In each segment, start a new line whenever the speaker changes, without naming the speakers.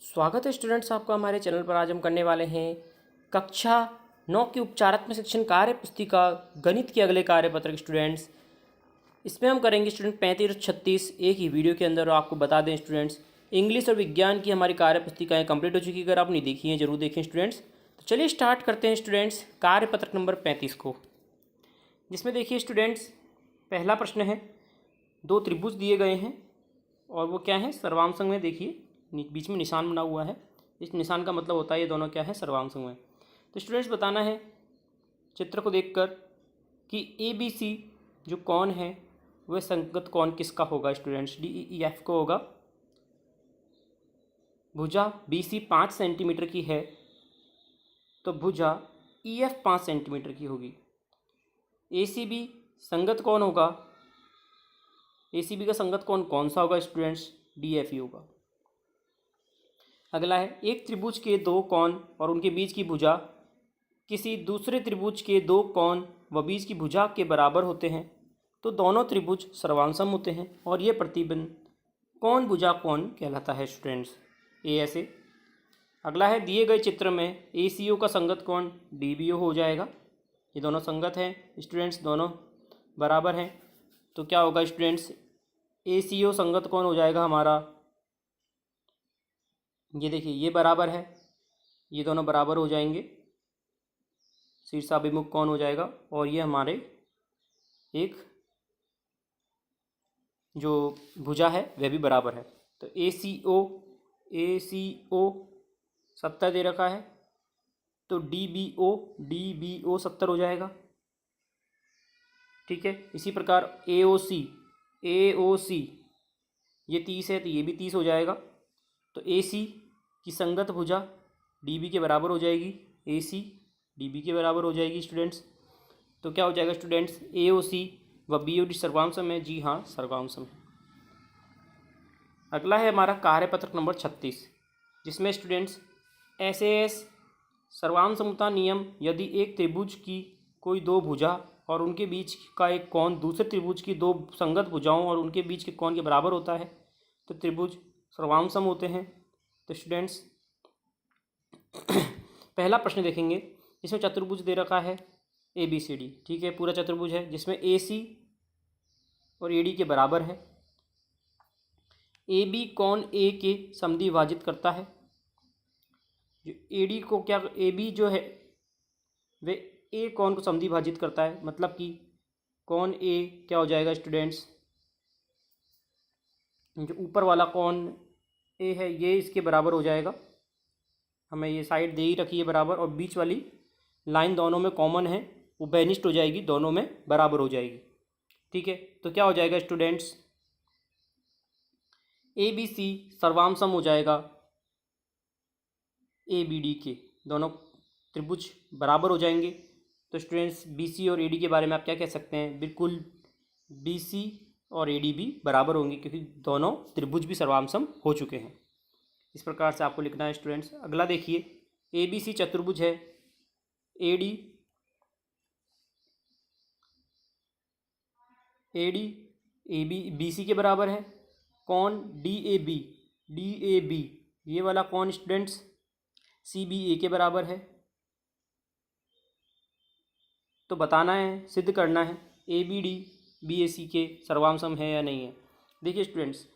स्वागत है स्टूडेंट्स आपका हमारे चैनल पर। आज हम करने वाले हैं कक्षा 9 की उपचारात्मक शिक्षण कार्य पुस्तिका गणित के अगले कार्यपत्र। स्टूडेंट्स इसमें हम करेंगे स्टूडेंट 35 और 36 एक ही वीडियो के अंदर। और आपको बता दें स्टूडेंट्स, इंग्लिश और विज्ञान की हमारी कार्य पुस्तिकाएँ कंप्लीट हो चुकी है। अगर आप नहीं देखी हैं जरूर देखें स्टूडेंट्स। तो चलिए स्टार्ट करते हैं स्टूडेंट्स कार्यपत्र नंबर 35 को, जिसमें देखिए स्टूडेंट्स पहला प्रश्न है। दो त्रिभुज दिए गए हैं और वो क्या है, सर्वांग में। देखिए बीच में निशान बना हुआ है, इस निशान का मतलब होता है ये दोनों क्या है, सर्वांग में। तो स्टूडेंट्स बताना है चित्र को देखकर कि ABC जो कोण है वह संगत कोण किसका होगा। स्टूडेंट्स DEF को होगा। भुजा BC 5 सेंटीमीटर की है तो भुजा EF 5 सेंटीमीटर की होगी। ACB संगत कोण होगा। ACB का संगत कोण कौन सा होगा स्टूडेंट्स, DFE होगा। अगला है, एक त्रिभुज के दो कोण और उनके बीच की भुजा किसी दूसरे त्रिभुज के दो कोण व बीच की भुजा के बराबर होते हैं तो दोनों त्रिभुज सर्वांसम होते हैं और ये प्रतिबंध कोण भुजा कोण कहलाता है स्टूडेंट्स। ये ऐसे। अगला है, दिए गए चित्र में ACO का संगत कोण DBO हो जाएगा। ये दोनों संगत हैं स्टूडेंट्स, दोनों बराबर हैं। तो क्या होगा स्टूडेंट्स, ACO संगत कोण हो जाएगा हमारा, ये देखिए ये बराबर है, ये दोनों बराबर हो जाएंगे, शीर्षाभिमुख कोण हो जाएगा। और ये हमारे एक जो भुजा है वह भी बराबर है। तो ACO 70 दे रखा है तो DBO 70 हो जाएगा। ठीक है। इसी प्रकार AOC ये 30 है तो ये भी 30 हो जाएगा। तो AC की संगत भुजा DB के बराबर हो जाएगी, AC DB के बराबर हो जाएगी स्टूडेंट्स। तो क्या हो जाएगा स्टूडेंट्स, AOC व BOD सर्वांसम है। जी हाँ, सर्वांसम है। अगला है हमारा कार्यपत्र नंबर 36, जिसमें स्टूडेंट्स SAS सर्वांसमता नियम, यदि एक त्रिभुज की कोई दो भुजा और उनके बीच का एक कोण दूसरे त्रिभुज की दो संगत भुजाओं और उनके बीच के कोण के बराबर होता है तो त्रिभुज सर्वांसम होते हैं। तो स्टूडेंट्स पहला प्रश्न देखेंगे, इसमें चतुर्भुज दे रखा है ABCD। ठीक है, पूरा चतुर्भुज है जिसमें AC और AD के बराबर है। AB कोण A के समद्विभाजित करता है। जो AD को क्या, AB जो है वे A कोण को समद्विभाजित करता है, मतलब कि कोण A क्या हो जाएगा स्टूडेंट्स, जो ऊपर वाला कोण A है ये इसके बराबर हो जाएगा। हमें ये साइड दे ही रखी है बराबर, और बीच वाली लाइन दोनों में कॉमन है, उभयनिष्ठ हो जाएगी, दोनों में बराबर हो जाएगी। ठीक है। तो क्या हो जाएगा स्टूडेंट्स, ABC सर्वांसम हो जाएगा ABD के, दोनों त्रिभुज बराबर हो जाएंगे। तो स्टूडेंट्स BC और AD के बारे में आप क्या कह सकते हैं, बिल्कुल BC और AD भी बराबर होंगे क्योंकि दोनों त्रिभुज भी सर्वांसम हो चुके हैं। इस प्रकार से आपको लिखना है स्टूडेंट्स। अगला देखिए, ABC चतुर्भुज है, AD AB BC के बराबर है। कोण DAB ये वाला कोण स्टूडेंट्स CBA के बराबर है। तो बताना है, सिद्ध करना है ABD BAC के सर्वांसम है या नहीं है। देखिए स्टूडेंट्स,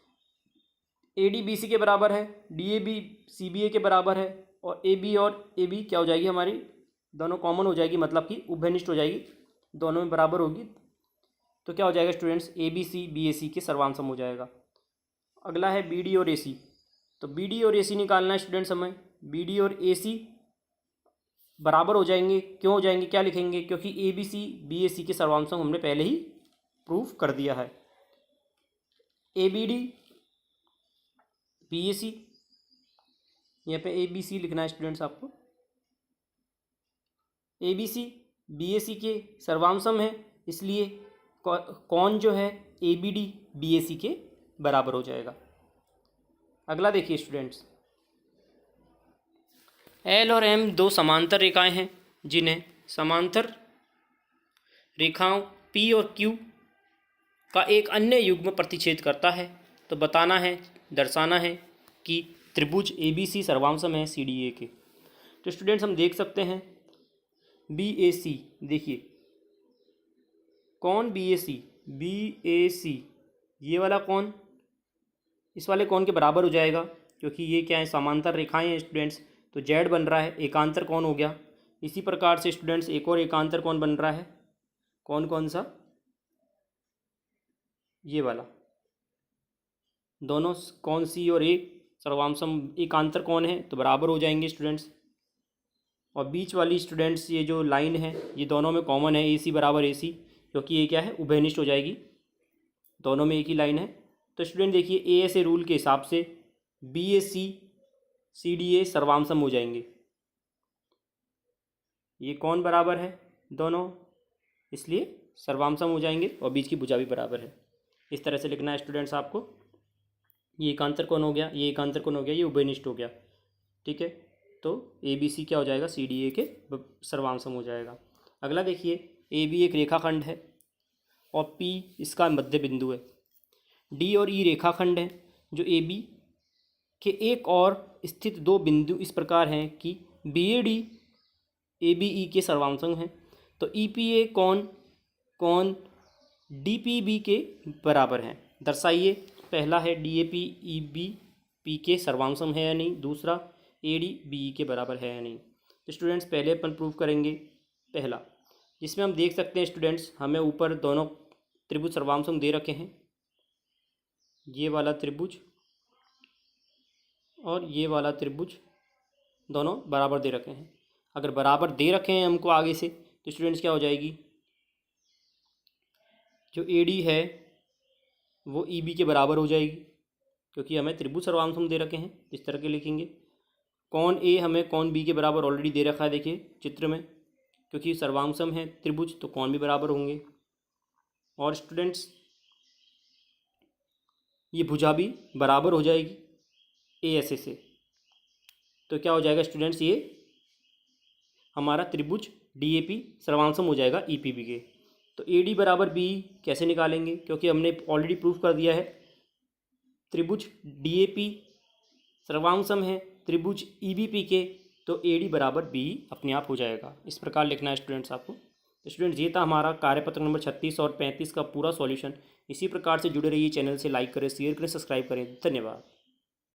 AD BC के बराबर है, DAB CBA के बराबर है, और AB और AB क्या हो जाएगी हमारी, दोनों कॉमन हो जाएगी, मतलब कि उभयनिष्ठ हो जाएगी, दोनों में बराबर होगी। तो क्या हो जाएगा स्टूडेंट्स, ABC BAC के सर्वांसम हो जाएगा। अगला है BD और AC। तो BD और AC निकालना है स्टूडेंट्स हमें। BD और AC बराबर हो जाएंगे, क्यों हो जाएंगे, क्या लिखेंगे, क्योंकि ABC BAC के सर्वांसम हमने पहले ही प्रूफ कर दिया है। ABD BAC, यहाँ पे ABC लिखना है स्टूडेंट्स आपको। ABC BAC के सर्वांसम है, इसलिए कोण जो है ABD BAC के बराबर हो जाएगा। अगला देखिए स्टूडेंट्स, L और M दो समांतर रेखाएं हैं जिन्हें समांतर रेखाओं P और Q का एक अन्य युग्म प्रतिच्छेद करता है। तो बताना है, दर्शाना है कि त्रिभुज ABC सर्वांसम है CDA के। तो स्टूडेंट्स हम देख सकते हैं BAC, देखिए कौन BAC ये वाला कौन इस वाले कौन के बराबर हो जाएगा, क्योंकि ये क्या है समांतर रेखाएं हैं स्टूडेंट्स, तो जेड बन रहा है, एकांतर कौन हो गया। इसी प्रकार से स्टूडेंट्स एक और एकांतर कौन बन रहा है, कौन कौन सा, ये वाला, दोनों कौन सी और ए सर्वांसम एकांतर कौन है तो बराबर हो जाएंगे स्टूडेंट्स। और बीच वाली स्टूडेंट्स ये जो लाइन है ये दोनों में कॉमन है, AC बराबर AC, क्योंकि ये क्या है उभयनिष्ठ हो जाएगी, दोनों में एक ही लाइन है। तो स्टूडेंट देखिए ASA रूल के हिसाब से BAC CDA सर्वांसम हो जाएंगे। ये कौन बराबर है दोनों, इसलिए सर्वांसम हो जाएंगे और बीच की भुजा भी बराबर है। इस तरह से लिखना है स्टूडेंट्स आपको। ये एकांतर कौन हो गया, ये एकांतर कौन हो गया, ये उभयनिष्ठ हो गया, ठीक है। तो ABC क्या हो जाएगा, CDA के सर्वांसम हो जाएगा। अगला देखिए AB एक रेखाखंड है और P इसका मध्य बिंदु है, D और E रेखाखंड है जो AB के एक और स्थित दो बिंदु इस प्रकार हैं कि BAD ABE के सर्वांसम हैं। तो EPA कौन DPB के बराबर हैं, दर्शाइए। पहला है DAP EBP के सर्वांसम है या नहीं, दूसरा AD BE के बराबर है या नहीं। तो स्टूडेंट्स पहले अपन प्रूव करेंगे पहला, जिसमें हम देख सकते हैं स्टूडेंट्स हमें ऊपर दोनों त्रिभुज सर्वांसम दे रखे हैं, ये वाला त्रिभुज और ये वाला त्रिभुज दोनों बराबर दे रखे हैं। अगर बराबर दे रखे हैं हमको आगे से तो स्टूडेंट्स क्या हो जाएगी, जो AD है वो EB के बराबर हो जाएगी, क्योंकि हमें त्रिभुज सर्वांसम दे रखे हैं। इस तरह के लिखेंगे। कौन A हमें कौन B के बराबर ऑलरेडी दे रखा है, देखिए चित्र में, क्योंकि सर्वांसम है त्रिभुज तो कौन भी बराबर होंगे। और स्टूडेंट्स ये भुजा भी बराबर हो जाएगी ASA से, तो क्या हो जाएगा स्टूडेंट्स, ये हमारा त्रिभुज DAP सर्वांसम हो जाएगा EPB के। तो AD बराबर BE कैसे निकालेंगे, क्योंकि हमने ऑलरेडी प्रूफ कर दिया है त्रिभुज DAP सर्वांसम है त्रिभुज EBP के, तो AD बराबर BE अपने आप हो जाएगा। इस प्रकार लिखना है स्टूडेंट्स आपको। तो स्टूडेंट्स ये था हमारा कार्यपत्र नंबर 36 और 35 का पूरा सॉल्यूशन। इसी प्रकार से जुड़े रहिए, चैनल से लाइक करें, शेयर करें, सब्सक्राइब करें। धन्यवाद।